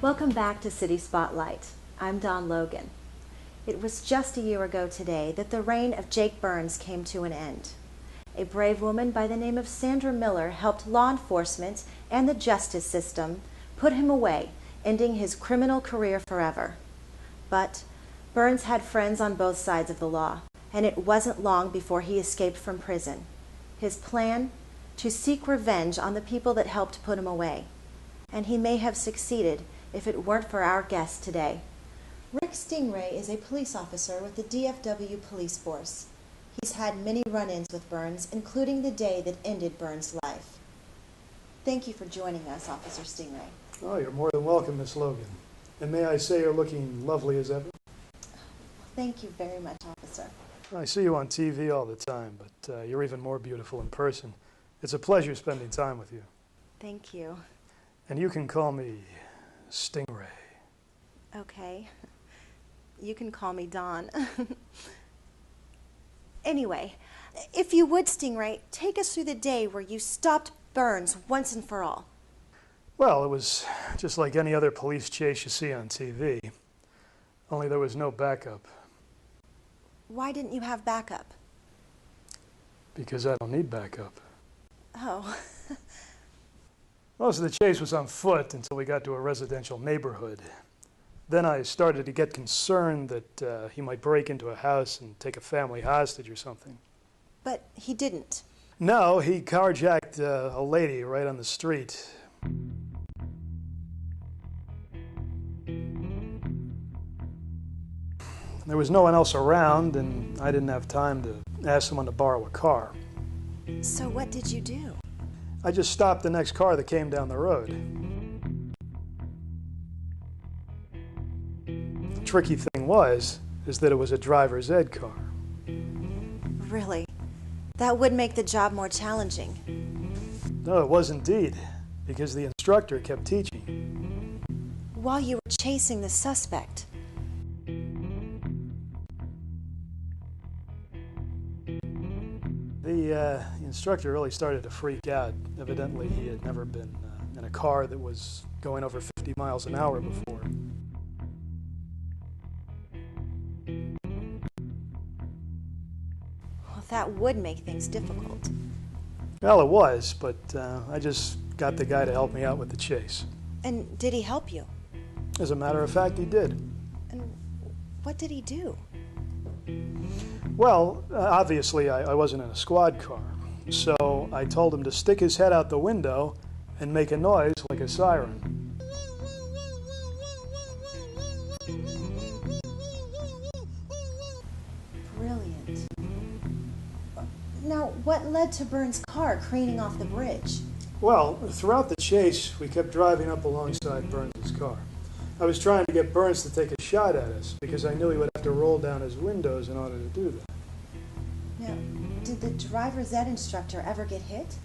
Welcome back to City Spotlight. I'm Dawn Logan. It was just a year ago today that the reign of Jake Burns came to an end. A brave woman by the name of Sandra Miller helped law enforcement and the justice system put him away, ending his criminal career forever. But Burns had friends on both sides of the law, and it wasn't long before he escaped from prison. His plan? To seek revenge on the people that helped put him away. And he may have succeeded if it weren't for our guest today. Rick Stingray is a police officer with the DFW Police Force. He's had many run-ins with Burns, including the day that ended Burns' life. Thank you for joining us, Officer Stingray. Oh, you're more than welcome, Miss Logan. And may I say you're looking lovely as ever? Thank you very much, Officer. I see you on TV all the time, but you're even more beautiful in person. It's a pleasure spending time with you. Thank you. And you can call me Stingray. Okay. You can call me Dawn. Anyway, if you would, Stingray, take us through the day where you stopped Burns once and for all. Well, it was just like any other police chase you see on TV, only there was no backup. Why didn't you have backup? Because I don't need backup. Oh. Most of the chase was on foot until we got to a residential neighborhood. Then I started to get concerned that he might break into a house and take a family hostage or something. But he didn't. No, he carjacked a lady right on the street. There was no one else around, and I didn't have time to ask someone to borrow a car. So what did you do? I just stopped the next car that came down the road. The tricky thing is that it was a driver's ed car. Really? That would make the job more challenging. No, it was indeed, because the instructor kept teaching. While you were chasing the suspect. The instructor really started to freak out. Evidently, he had never been in a car that was going over 50 miles an hour before. Well, that would make things difficult. Well, it was, but I just got the guy to help me out with the chase. And did he help you? As a matter of fact, he did. And what did he do? Well, obviously, I wasn't in a squad car, so I told him to stick his head out the window and make a noise like a siren. Brilliant. Now, what led to Burns' car craning off the bridge? Well, throughout the chase, we kept driving up alongside Burns' car. I was trying to get Burns to take a shot at us because I knew he would have to roll down his windows in order to do that. Now, did the driver's ed instructor ever get hit?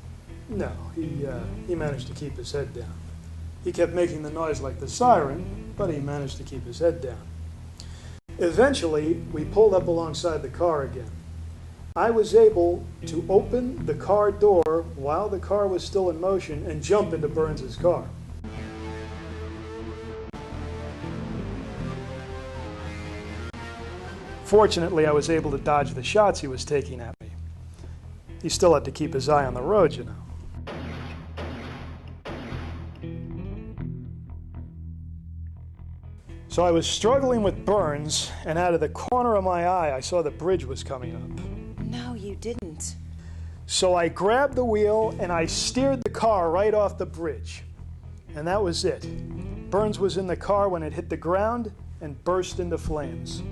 No, he managed to keep his head down. He kept making the noise like the siren, but he managed to keep his head down. Eventually, we pulled up alongside the car again. I was able to open the car door while the car was still in motion and jump into Burns' car. Fortunately, I was able to dodge the shots he was taking at me. He still had to keep his eye on the road, you know. So I was struggling with Burns, and out of the corner of my eye, I saw the bridge was coming up. No, you didn't. So I grabbed the wheel, and I steered the car right off the bridge. And that was it. Burns was in the car when it hit the ground and burst into flames.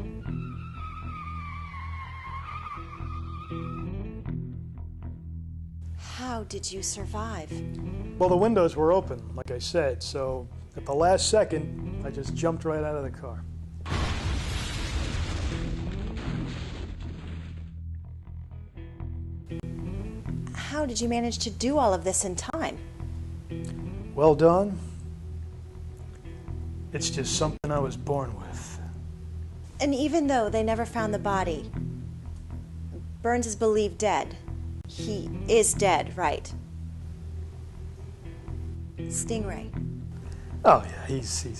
How did you survive? Well, the windows were open, like I said, so at the last second, I just jumped right out of the car. How did you manage to do all of this in time? Well, Dawn, it's just something I was born with. And even though they never found the body, Burns is believed dead. He is dead, right? Stingray. Oh yeah, he's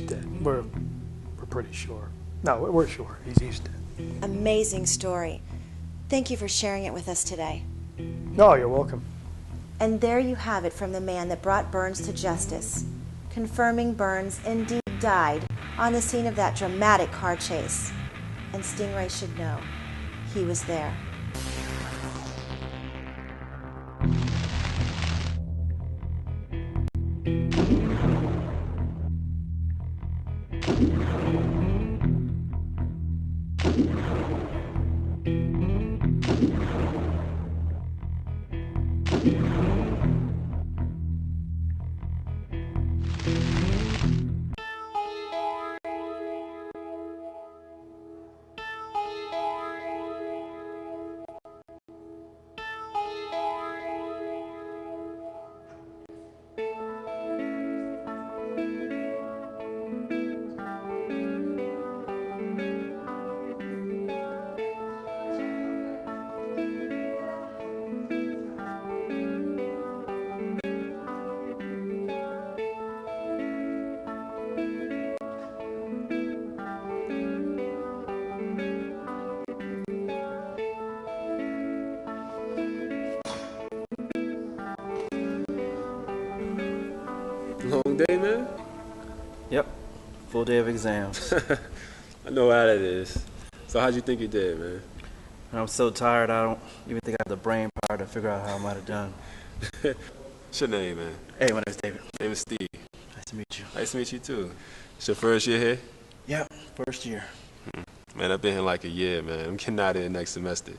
dead. We're pretty sure. No, we're sure he's dead. Amazing story. Thank you for sharing it with us today. No, you're welcome. And there you have it from the man that brought Burns to justice, confirming Burns indeed died on the scene of that dramatic car chase. And Stingray should know he was there. Long day, man? Yep. Full day of exams. I know how that is. So how'd you think you did, man? And I'm so tired I don't even think I have the brain power to figure out how I might have done. What's your name, man? Hey, my name's David. My name is Steve. Nice to meet you. Nice to meet you, too. It's your first year here? Yep, first year. Man, I've been here like a year, man. I'm getting out of here next semester.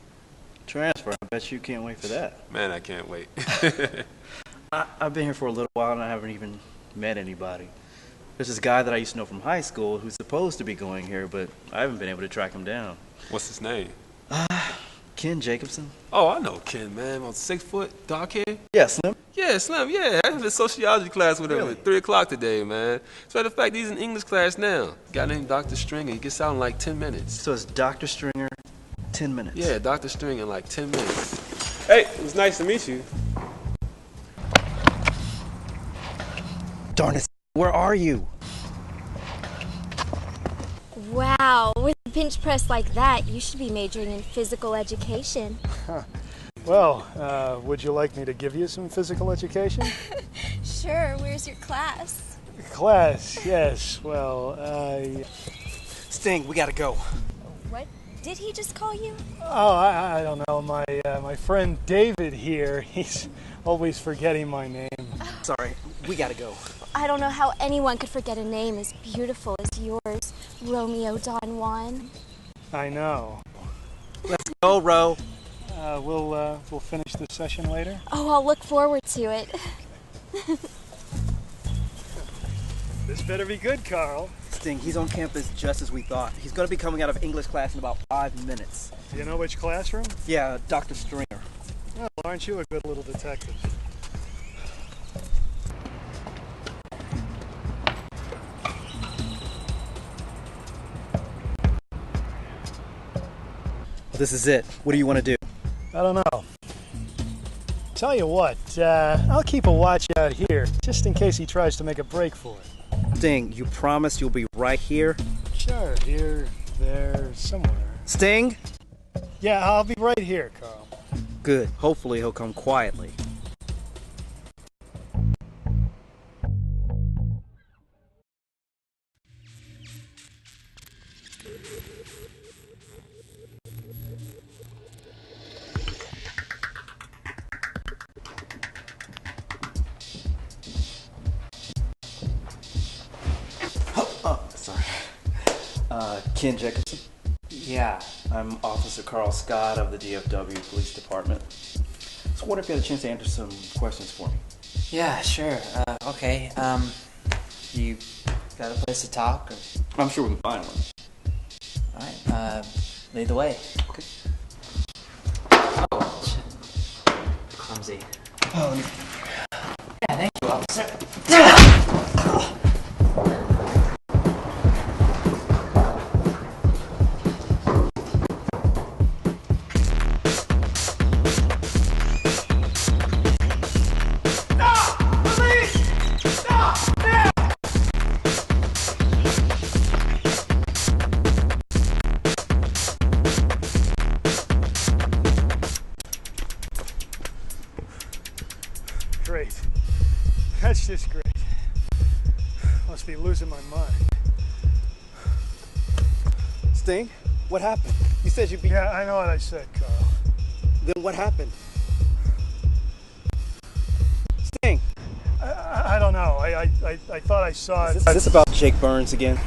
Transfer, I bet you can't wait for that. Man, I can't wait. I've been here for a little while and I haven't even met anybody. There's this guy that I used to know from high school who's supposed to be going here, but I haven't been able to track him down. What's his name? Ken Jacobson. Oh, I know Ken, man. 6 foot, dark hair? Yeah, Slim. Yeah, Slim, yeah. I have a sociology class with him Really? at 3 o'clock today, man. As a matter of fact, he's in English class now. A guy named Dr. Stringer. He gets out in like 10 minutes. So it's Dr. Stringer, 10 minutes. Yeah, Dr. Stringer in like 10 minutes. Hey, it was nice to meet you. Darn it, where are you? Wow, with a bench press like that, you should be majoring in physical education. Well, would you like me to give you some physical education? Sure, where's your class? Class, yes. Well, Sting, we gotta go. What did he just call you? Oh, I don't know. My friend David here, he's always forgetting my name. Sorry, we gotta go. I don't know how anyone could forget a name as beautiful as yours, Romeo Don Juan. I know. Let's go, Ro. We'll finish the session later. Oh, I'll look forward to it. This better be good, Carl. Sting, he's on campus just as we thought. He's gonna be coming out of English class in about 5 minutes. Do you know which classroom? Yeah, Dr. Stringer. Well, aren't you a good little detective? This is it. What do you want to do? I don't know. Tell you what, I'll keep a watch out here, just in case he tries to make a break for it. Sting, you promise you'll be right here? Sure, here, there, somewhere. Sting? Yeah, I'll be right here, Carl. Good. Hopefully he'll come quietly. Ken Jacobson? Yeah. I'm Officer Carl Scott of the DFW Police Department. So what if you had a chance to answer some questions for me? Yeah, sure. Okay. You got a place to talk? Or... I'm sure we can find one. Alright, lead the way. Okay. Oh, shit. Clumsy. Oh, Yeah, thank you, officer. That's just great. Must be losing my mind. Sting, what happened? You said you'd be... Yeah, I know what I said, Carl. Then what happened? Sting! I don't know. I thought I saw it. Is this about Jake Burns again?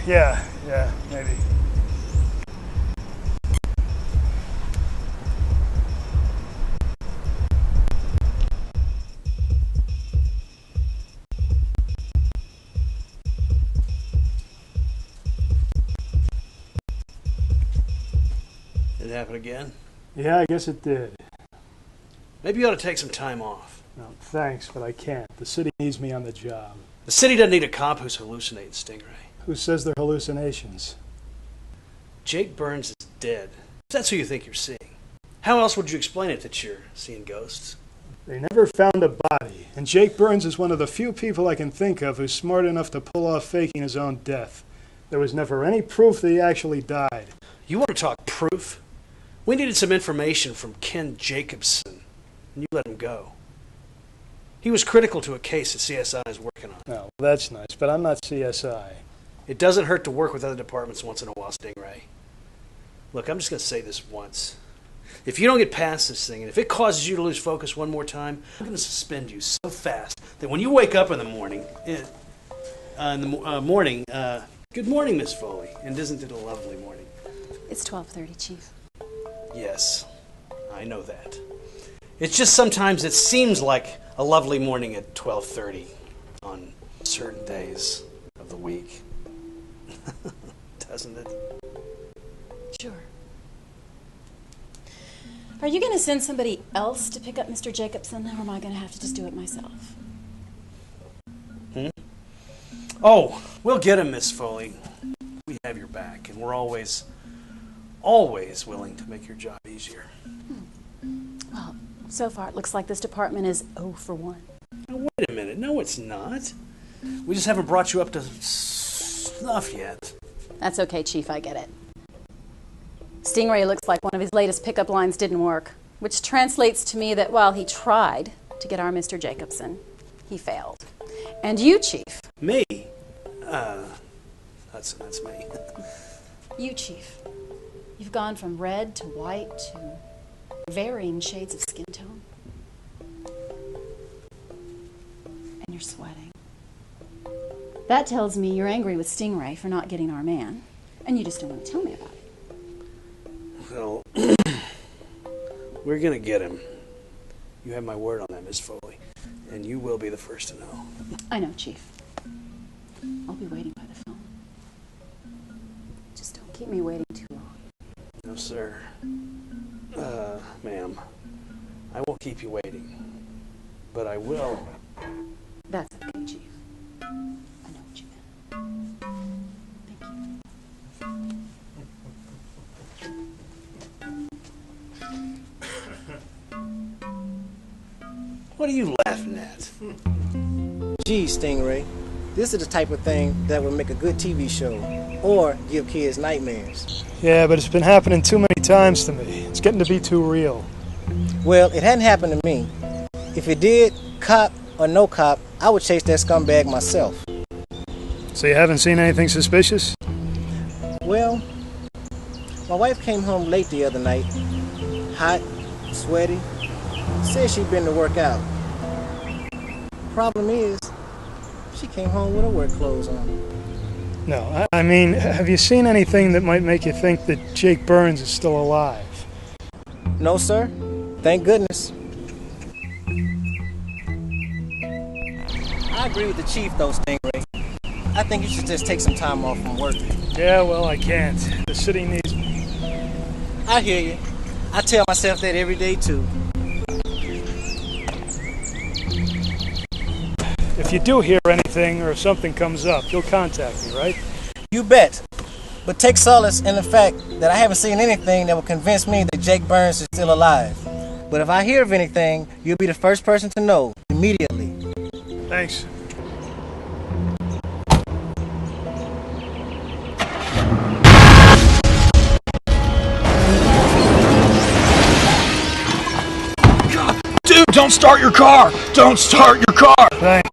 Yeah, maybe. Did it happen again? Yeah, I guess it did. Maybe you ought to take some time off. No, thanks, but I can't. The city needs me on the job. The city doesn't need a cop who's hallucinating, Stingray. Who says they're hallucinations? Jake Burns is dead. That's who you think you're seeing. How else would you explain it that you're seeing ghosts? They never found a body, and Jake Burns is one of the few people I can think of who's smart enough to pull off faking his own death. There was never any proof that he actually died. You want to talk proof? We needed some information from Ken Jacobson, and you let him go. He was critical to a case that CSI is working on. No, that's nice, but I'm not CSI. It doesn't hurt to work with other departments once in a while, Stingray. Look, I'm just going to say this once. If you don't get past this thing, and if it causes you to lose focus one more time, I'm going to suspend you so fast that when you wake up in the morning, good morning, Miss Foley. And isn't it a lovely morning? It's 12:30, Chief. Yes, I know that. It's just sometimes it seems like a lovely morning at 12:30 on certain days of the week. Doesn't it? Sure. Are you going to send somebody else to pick up Mr. Jacobson, or am I going to have to just do it myself? Oh, we'll get him, Miss Foley. We have your back, and we're always willing to make your job easier. Well, so far it looks like this department is 0 for 1. Now, wait a minute. No, it's not. We just haven't brought you up to snuff yet. That's okay, Chief, I get it. Stingray looks like one of his latest pickup lines didn't work, which translates to me that while he tried to get our Mr. Jacobson, he failed. And you, Chief. Me? That's me. You, Chief. You've gone from red to white to varying shades of skin tone. And you're sweating. That tells me you're angry with Stingray for not getting our man, and you just don't want to tell me about it. Well, we're going to get him. You have my word on that, Miss Foley. And you will be the first to know. I know, Chief. I'll be waiting by the phone. Just don't keep me waiting too long. No, sir. Ma'am, I won't keep you waiting. But I will. That's okay, Chief. I know what you meant. Thank you. What are you laughing at? Gee, Stingray, this is the type of thing that would make a good TV show or give kids nightmares. Yeah, but it's been happening too many times to me. It's getting to be too real. Well, it hadn't happened to me. If it did, cop or no cop, I would chase that scumbag myself. So you haven't seen anything suspicious? Well, my wife came home late the other night, hot, sweaty, said she'd been to work out. Problem is, she came home with her work clothes on. No, I mean, have you seen anything that might make you think that Jake Burns is still alive? No, sir. Thank goodness. I agree with the chief, though, Stingray. I think you should just take some time off from work. Yeah, well, I can't. The city needs me. I hear you. I tell myself that every day, too. If you do hear anything or if something comes up, you'll contact me, right? You bet. But take solace in the fact that I haven't seen anything that will convince me that Jake Burns is still alive. But if I hear of anything, you'll be the first person to know immediately. Thanks. Dude! Don't start your car! Don't start your car! Thanks.